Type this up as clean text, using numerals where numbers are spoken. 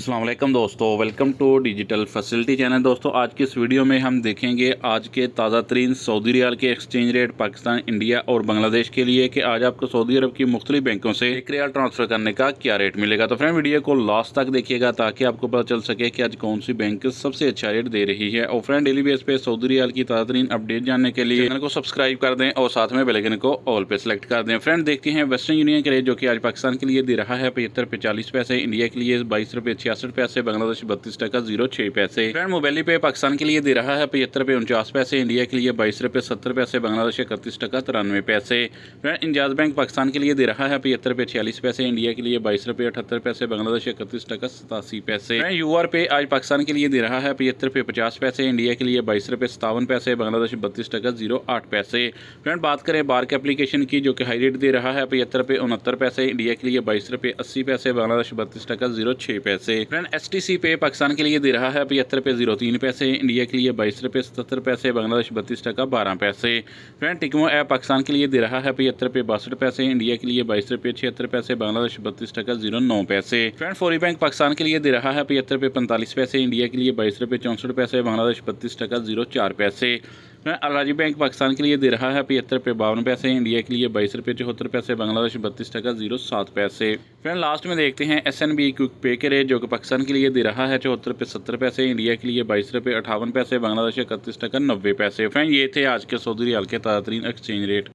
अस्सलाम वालेकुम दोस्तों, welcome to digital facility channel. दोस्तों आज की इस वीडियो में हम देखेंगे आज के ताज़ा तरीन सऊदी रियाल के एक्सचेंज रेट पाकिस्तान, इंडिया और बांग्लादेश के लिए कि आज आपको सऊदी अरब की मुख्तलिफ बैंकों से एक रियाल ट्रांसफ़र करने का क्या रेट मिलेगा। तो फ्रेंड वीडियो को लास्ट तक देखिएगा ताकि आपको पता चल सके कि आज कौन सी बैंक सबसे अच्छा रेट दे रही है। और फ्रेंड डेली बेस पे सऊदी रियाल की ताज़ा तरीन अपडेट जानने के लिए चैनल को सब्सक्राइब कर दें और साथ में बेल आइकन को ऑल पे सेलेक्ट कर दें। फ्रेंड देखते हैं वेस्टर्न यूनियन का रेट जो कि आज पाकिस्तान के लिए दे रहा है 75 रुपये 40 पैसे, इंडिया के लिए 22 रुपये 66 पैसे, बांग्लादेश 32 टका 06 पैसे। फ्रेंड मोबाइल पे पाकिस्तान के लिए दे रहा है 75 रुपये 49 पैसे, इंडिया के लिए 22 रुपये 70 पैसे, बांग्लादेश 31 टका 93 पैसे। फ्रेंड इंजाज बैंक पाकिस्तान के लिए दे रहा है 75 रुपये 46 पैसे, इंडिया के लिए 22 रुपये 78 पैसे, बांग्लादेश 31 टका 87 पैसे। फ्रेंड यूआर पे आज पाकिस्तान के लिए दे रहा है 75 रुपये 50 पैसे, इंडिया के लिए 22 रुपये 57 पैसे, बांग्लादेश 32 टका 08 पैसे। फ्रेंड बात करें बार के एप्लीकेशन की जो कि हाई रेट दे रहा है 75 रुपये 69 पैसे, इंडिया के लिए 22 रुपये 80 पैसे, बांग्लादेश 32 टका 06 पैसे। फ्रेंड एसटीसी पे पाकिस्तान के लिए दे रहा है 75 रुपये 03 पैसे, इंडिया के लिए 22 रुपये 77 पैसे, बांग्लादेश 32 टका 12 पैसे। फ्रेंड टिकमो ऐप पाकिस्तान के लिए दे रहा है 75 रुपये 62 पैसे, इंडिया के लिए 22 रुपये 76 पैसे, बांग्लादेश 32 टका 09 पैसे। फ्रेंड फौरी बैंक पाकिस्तान के लिए दे रहा है 75 रुपये 45 पैसे, इंडिया के लिए 22 रुपये 64 पैसे, बांग्लादेश 32 टका 04 पैसे। अलाजी बैंक पाकिस्तान के लिए दे रहा है 75 रुपये 52 पैसे, इंडिया के लिए 22 रुपये 74 पैसे, बांग्लादेश 32 टका 07 पैसे। फ्रेंड लास्ट में देखते हैं SNB क्विक पे के रेट जो कि पाकिस्तान के लिए दे रहा है 74 रुपये 70 पैसे, इंडिया के लिए 22 रुपये 58 पैसे, बांग्लादेश 31 टका 90 पैसे। फ्रेंड ये थे आज के सऊदी रियाल के ताज़ा तरीन एक्सचेंज रेट।